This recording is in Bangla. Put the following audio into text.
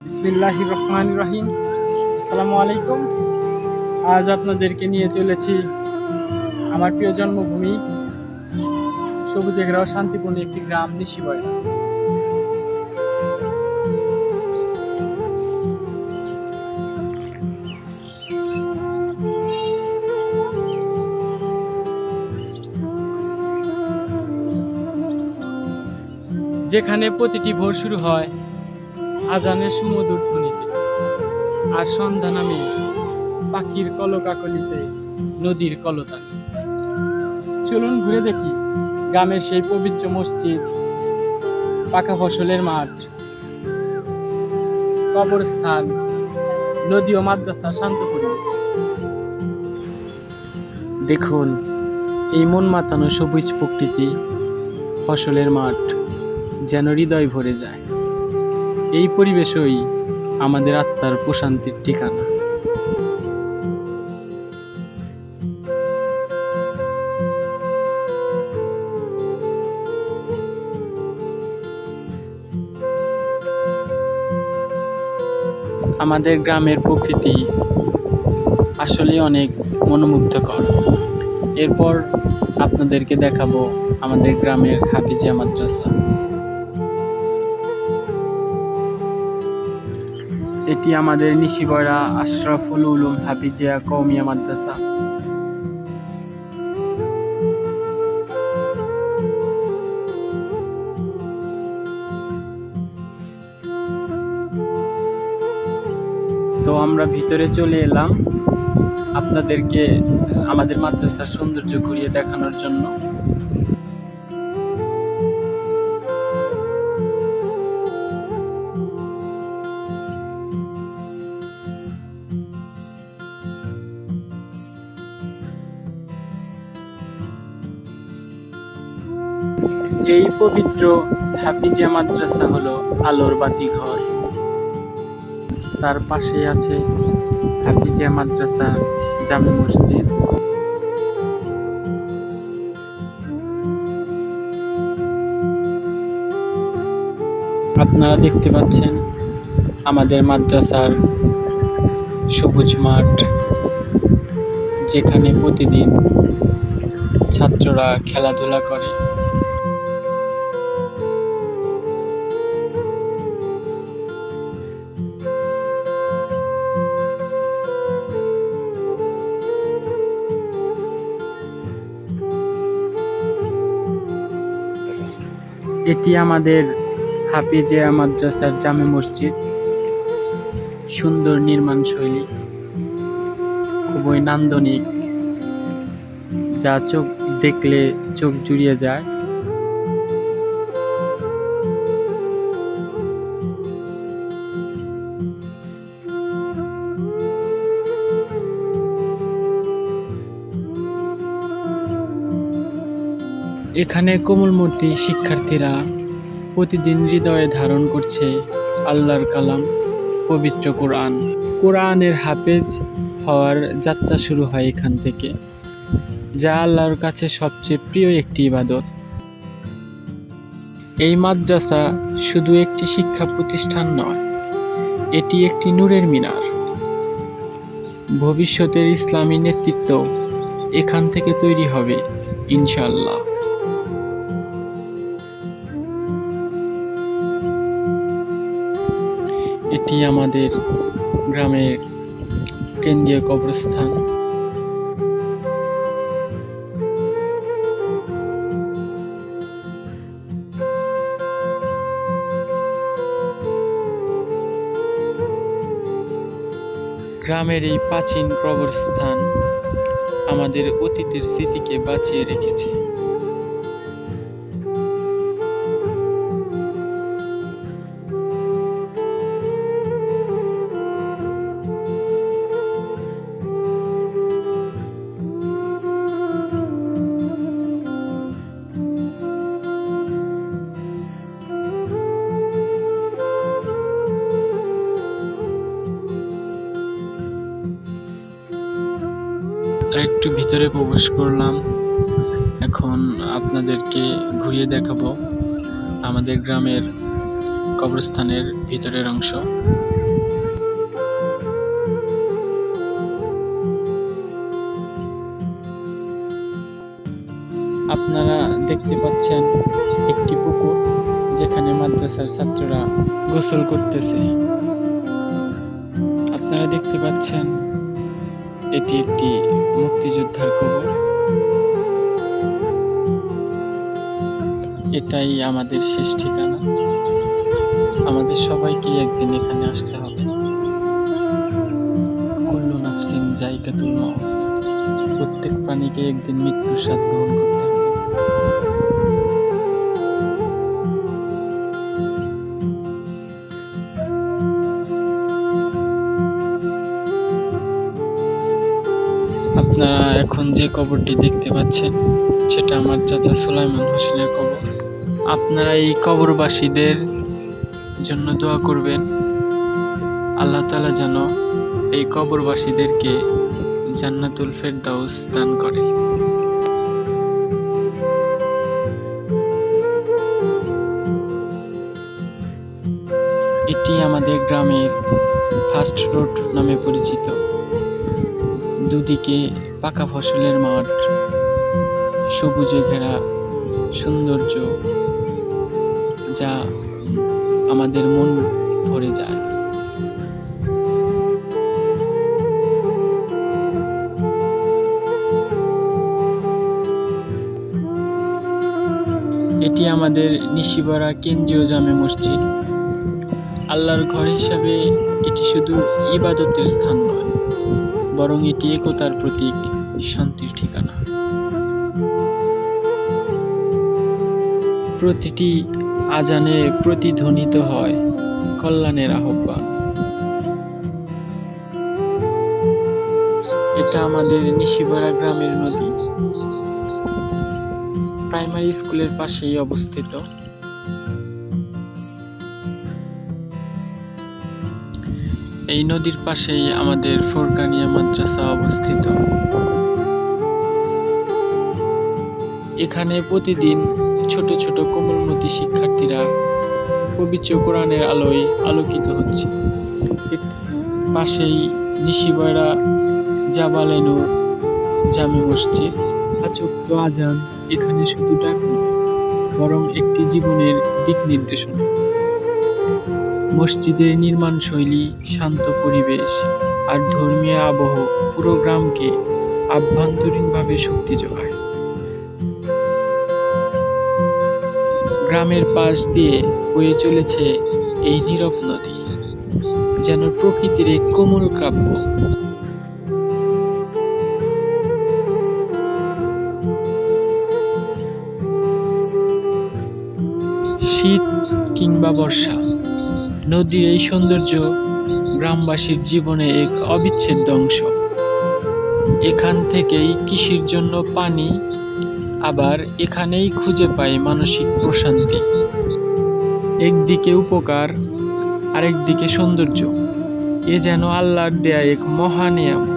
বিসমিল্লাহির রহমানির রহিম। আসসালামু আলাইকুম। আজ আপনাদেরকে নিয়ে চলেছি আমার প্রিয় জন্মভূমি সবুজে ঘেরাও শান্তিপূর্ণ একটি গ্রাম নিশিবয়রা। যেখানে প্রতিটি ভোর শুরু হয় আজানের সুমধুর ধ্বনিতে, আর সন্ধ্যা নামে পাখির কলকাকলিতে, নদীর কলতানে। চলুন ঘুরে দেখি গ্রামের সেই পবিত্র মসজিদ, পাকা ফসলের মাঠ, কবরস্থান, নদী ও মাদ্রাসার শান্ত পরিবেশ। দেখুন এই মন মাতানো সবুজ প্রকৃতি, ফসলের মাঠ যেন হৃদয় ভরে যায়। এই পরিবেশই আমাদের আত্মার প্রশান্তির ঠিকানা। আমাদের গ্রামের প্রকৃতি আসলে অনেক মনোমুগ্ধকর। এরপর আপনাদেরকে দেখাবো আমাদের গ্রামের হাফিজিয়া মাদ্রাসা। এটি আমাদের নিশিবয়রা আশরাফুল উলুম হাফিজিয়া কওমিয়া মাদ্রাসা। তো আমরা ভিতরে চলে এলাম আপনাদেরকে আমাদের মাদ্রাসার সৌন্দর্য ঘুরিয়ে দেখানোর জন্য। এই পবিত্র হাফিজিয়া মাদ্রাসা হলো আলোর বাতি ঘর। তার পাশে আছে হাফিজিয়া মাদ্রাসা জামে মসজিদ। আপনারা দেখতে পাচ্ছেন আমাদের মাদ্রাসার সবুজ মাঠ, যেখানে প্রতিদিন ছাত্ররা খেলাধুলা করে। এটি আমাদের হাফিজিয়া মাদ্রাসার জামে মসজিদ। সুন্দর নির্মাণ শৈলী, খুবই নান্দনিক, যা চোখ দেখলে চোখ জুড়িয়ে যায়। এখানে কোমলমূর্তি শিক্ষার্থীরা প্রতিদিন হৃদয়ে ধারণ করছে আল্লাহর কালাম, পবিত্র কোরআন। কোরআনের হাফেজ হওয়ার যাত্রা শুরু হয় এখান থেকে, যা আল্লাহর কাছে সবচেয়ে প্রিয় একটি ইবাদত। এই মাদ্রাসা শুধু একটি শিক্ষা প্রতিষ্ঠান নয়, এটি একটি নূরের মিনার। ভবিষ্যতের ইসলামী নেতৃত্ব এখান থেকে তৈরি হবে ইনশাআল্লাহ। এটি আমাদের গ্রামের কেন্দ্রীয় কবরস্থান। গ্রামের এই প্রাচীন কবরস্থান আমাদের অতীতের স্মৃতিকে বাঁচিয়ে রেখেছে। একটু ভিতরে প্রবেশ করলাম। এখন আপনাদেরকে ঘুরিয়ে দেখাবো আমাদের গ্রামের কবরস্থানের ভিতরের অংশ। আপনারা দেখতে পাচ্ছেন একটি পুকুর, যেখানে মাদ্রাসার ছাত্ররা গোসল করতেছে। আপনারা দেখতে পাচ্ছেন এটি একটি মুক্তিযোদ্ধার কবর। এটাই আমাদের শেষ ঠিকানা। আমাদের সবাইকে একদিন এখানে আসতে হবে। কুল্লু নাফসিন যায়কাতুল মাউত। প্রত্যেক প্রাণীকে একদিন মৃত্যুর স্বাদ গ্রহণ করতে হবে। আপনারা এখন যে কবরটি দেখতে পাচ্ছেন, সেটা আমার চাচা সুলাইমান হোসেনের কবর। আপনারা এই কবরবাসীদের জন্য দোয়া করবেন, আল্লাহ তাআলা যেন এই কবরবাসীদেরকে জান্নাতুল ফেরদাউস দান করে। এটি আমাদের গ্রামের ফার্স্ট রোড নামে পরিচিত। দুদিকে পাকা ফসলের মাঠ, সবুজে ঘেরা সৌন্দর্য, যা আমাদের মন ভরে যায়। এটি আমাদের নিশিপাড়া কেন্দ্রীয় জামে মসজিদ। আল্লাহর ঘর হিসাবে এটি শুধু ইবাদতের স্থান নয়, বরং এটি একতার প্রতীক, শান্তির ঠিকানা। প্রতিটি আজানে প্রতিধ্বনিত হয় কল্যাণের আহ্বান। এটা আমাদের নিশিপাড়া গ্রামের নদী, প্রাইমারি স্কুলের পাশেই অবস্থিত। এই নদীর পাশেই আমাদের ফোরকানিয়া মাদ্রাসা অবস্থিত। এখানে প্রতিদিন ছোট ছোট কোমলমতি শিক্ষার্থীরা পবিত্র কোরআনের আলোয় আলোকিত হচ্ছে। পাশেই নিশিপাড়া জাবালে নূর জামে মসজিদ। পাঁচওয়াক্ত আজান এখানে শুধু ডাক নয়, বরং একটি জীবনের দিক নির্দেশনা। মসজিদের নির্মাণ শৈলী, শান্ত পরিবেশ আর ধর্মীয় আবহ পুরো গ্রামকে আভ্যন্তরীণভাবে শক্তি যোগায়। গ্রামের পাশ দিয়ে বয়ে চলেছে এই নীরব নদী, যেন প্রকৃতির এক কোমল কাব্য। শীত কিংবা বর্ষা, নদীর এই সৌন্দর্য গ্রামবাসীর জীবনে এক অবিচ্ছেদ্য অংশ। এখান থেকেই কৃষির জন্য পানি, আবার এখানেই খুঁজে পায় মানসিক প্রশান্তি। একদিকে উপকার, আরেকদিকে সৌন্দর্য। এ যেন আল্লাহর দেয়া এক মহা নিয়ামত।